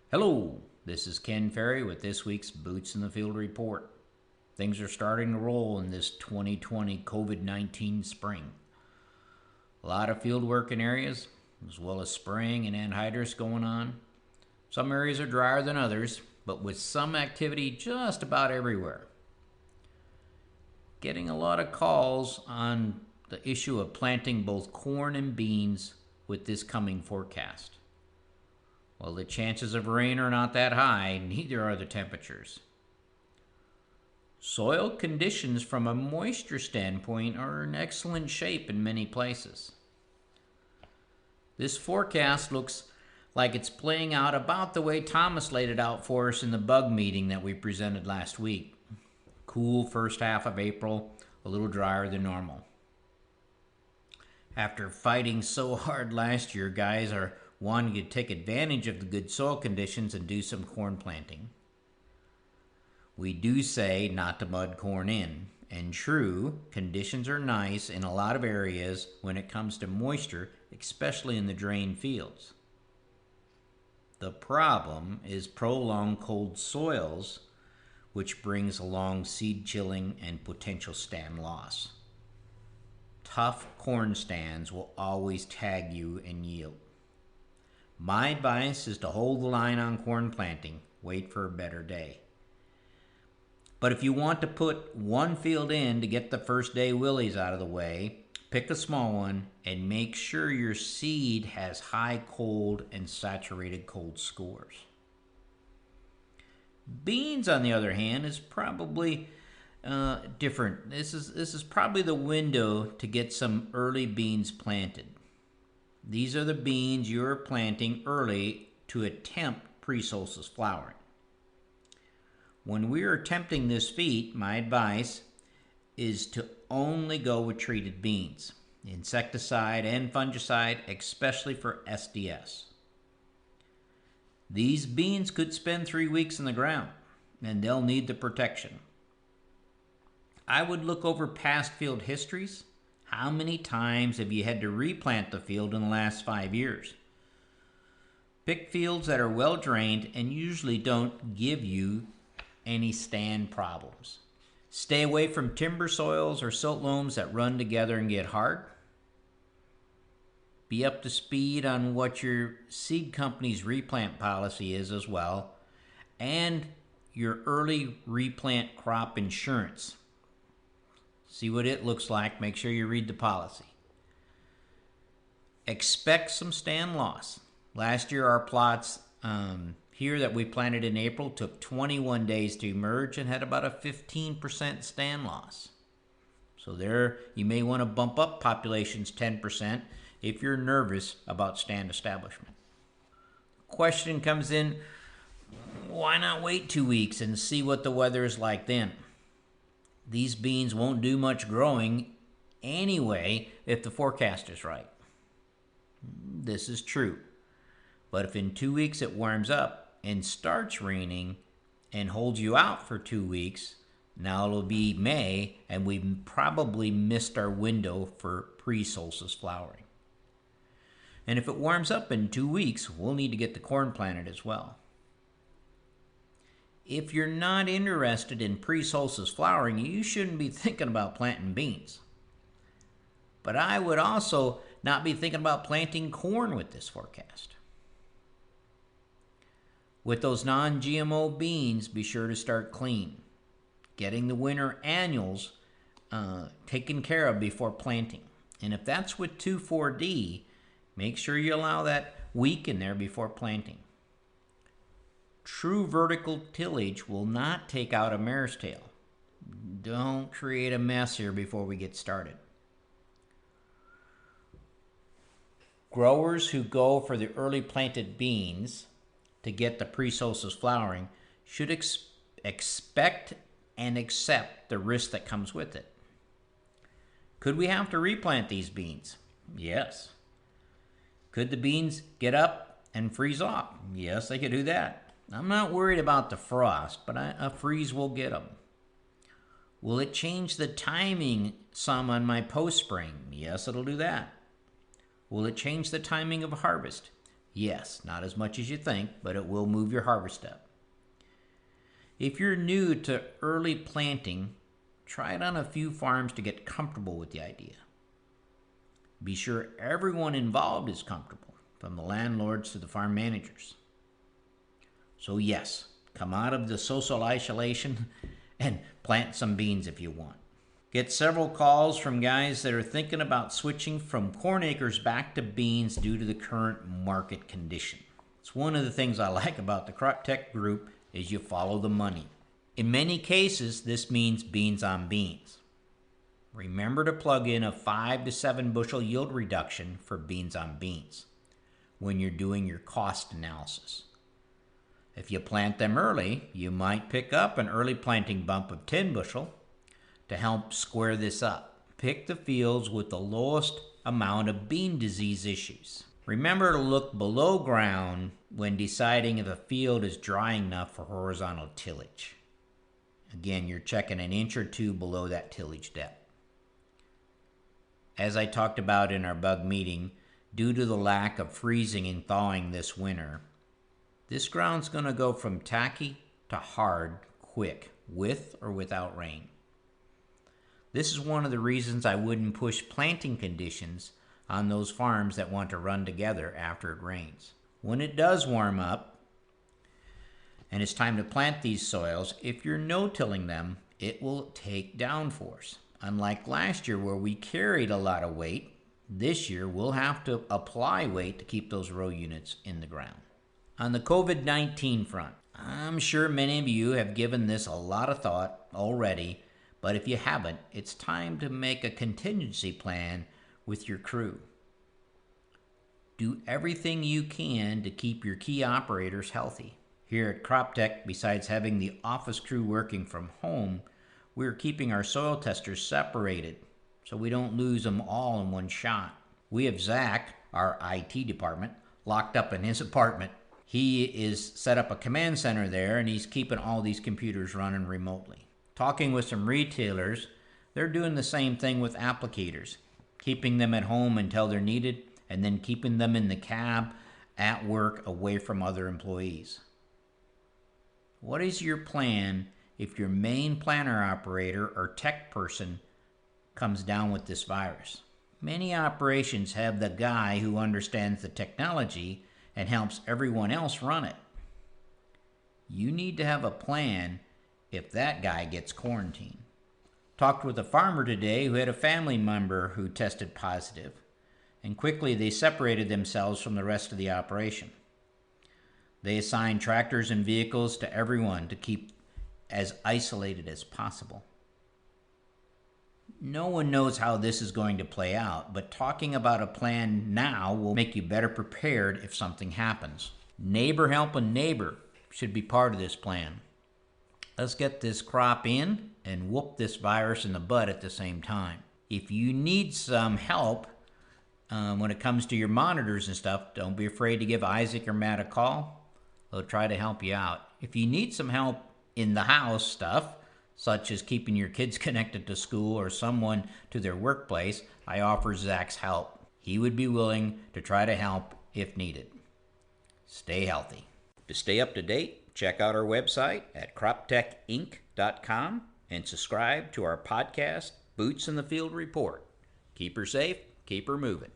Hello, this is Ken Ferry with this week's Boots in the Field report. Things are starting to roll in this 2020 COVID 19 spring. A lot of field work in areas, as well as spraying and anhydrous going on. Some areas are drier than others, but with some activity just about everywhere. Getting a lot of calls on the issue of planting both corn and beans with this coming forecast. Well, the chances of rain are not that high, neither are the temperatures. Soil conditions from a moisture standpoint are in excellent shape in many places. This forecast looks like it's playing out about the way Thomas laid it out for us in the bug meeting that we presented last week. Cool first half of April, a little drier than normal. After fighting so hard last year, guys are wanting to take advantage of the good soil conditions and do some corn planting. We do say not to mud corn in, and true, conditions are nice in a lot of areas when it comes to moisture, especially in the drained fields. The problem is prolonged cold soils, which brings along seed chilling and potential stand loss. Tough corn stands will always tag you in yield. My advice is to hold the line on corn planting, wait for a better day. But if you want to put one field in to get the first day willies out of the way, pick a small one and make sure your seed has high cold and saturated cold scores. Beans, on the other hand, is probably different. This is probably the window to get some early beans planted. These are the beans you're planting early to attempt pre-solstice flowering. When we are attempting this feat, my advice is to only go with treated beans, insecticide and fungicide, especially for SDS. These beans could spend 3 weeks in the ground, and they'll need the protection. I would look over past field histories. How many times have you had to replant the field in the last 5 years? Pick fields that are well drained and usually don't give you any stand problems. Stay away from timber soils or silt loams that run together and get hard. Be up to speed on what your seed company's replant policy is as well, and your early replant crop insurance. See what it looks like. Make sure you read the policy. Expect some stand loss. Last year, our plots here that we planted in April took 21 days to emerge and had about a 15% stand loss. So there, you may want to bump up populations 10% if you're nervous about stand establishment. Question comes in, why not wait 2 weeks and see what the weather is like then? These beans won't do much growing anyway if the forecast is right. This is true. But if in 2 weeks it warms up and starts raining and holds you out for 2 weeks, now it'll be May and we've probably missed our window for pre-solstice flowering. And if it warms up in 2 weeks, we'll need to get the corn planted as well. If you're not interested in pre-solstice flowering, you shouldn't be thinking about planting beans. But I would also not be thinking about planting corn with this forecast. With those non-GMO beans, be sure to start clean. Getting the winter annuals taken care of before planting. And if that's with 2,4-D, make sure you allow that week in there before planting. True vertical tillage will not take out a mare's tail. Don't create a mess here before we get started. Growers who go for the early planted beans to get the pre-solstice flowering should expect and accept the risk that comes with it. Could we have to replant these beans? Yes. Could the beans get up and freeze off? Yes, they could do that. I'm not worried about the frost, but a freeze will get them. Will it change the timing some on my post-spring? Yes, it'll do that. Will it change the timing of harvest? Yes, not as much as you think, but it will move your harvest up. If you're new to early planting, try it on a few farms to get comfortable with the idea. Be sure everyone involved is comfortable, from the landlords to the farm managers. So yes, come out of the social isolation and plant some beans if you want. Get several calls from guys that are thinking about switching from corn acres back to beans due to the current market condition. It's one of the things I like about the CropTech group is you follow the money. In many cases, this means beans on beans. Remember to plug in a 5 to 7 bushel yield reduction for beans on beans when you're doing your cost analysis. If you plant them early, you might pick up an early planting bump of 10 bushel to help square this up. Pick the fields with the lowest amount of bean disease issues. Remember to look below ground when deciding if a field is dry enough for horizontal tillage. Again, you're checking an inch or two below that tillage depth. As I talked about in our bug meeting, due to the lack of freezing and thawing this winter, this ground's going to go from tacky to hard quick, with or without rain. This is one of the reasons I wouldn't push planting conditions on those farms that want to run together after it rains. When it does warm up and it's time to plant these soils, if you're no-tilling them, it will take downforce. Unlike last year where we carried a lot of weight, this year we'll have to apply weight to keep those row units in the ground. On the COVID-19 front, I'm sure many of you have given this a lot of thought already, but if you haven't, it's time to make a contingency plan with your crew. Do everything you can to keep your key operators healthy. Here at CropTech, besides having the office crew working from home, we're keeping our soil testers separated so we don't lose them all in one shot. We have Zach, our IT department, locked up in his apartment. He is set up a command center there and he's keeping all these computers running remotely. Talking with some retailers, they're doing the same thing with applicators, keeping them at home until they're needed and then keeping them in the cab at work away from other employees. What is your plan if your main planter operator or tech person comes down with this virus? Many operations have the guy who understands the technology and helps everyone else run it. You need to have a plan if that guy gets quarantined. Talked with a farmer today who had a family member who tested positive, and quickly they separated themselves from the rest of the operation. They assigned tractors and vehicles to everyone to keep as isolated as possible. No one knows how this is going to play out, but talking about a plan now will make you better prepared if something happens. Neighbor helping neighbor should be part of this plan. Let's get this crop in and whoop this virus in the butt at the same time. If you need some help when it comes to your monitors and stuff, don't be afraid to give Isaac or Matt a call. They'll try to help you out. If you need some help in the house stuff, such as keeping your kids connected to school or someone to their workplace, I offer Zach's help. He would be willing to try to help if needed. Stay healthy. To stay up to date, check out our website at croptechinc.com and subscribe to our podcast, Boots in the Field Report. Keep her safe, keep her moving.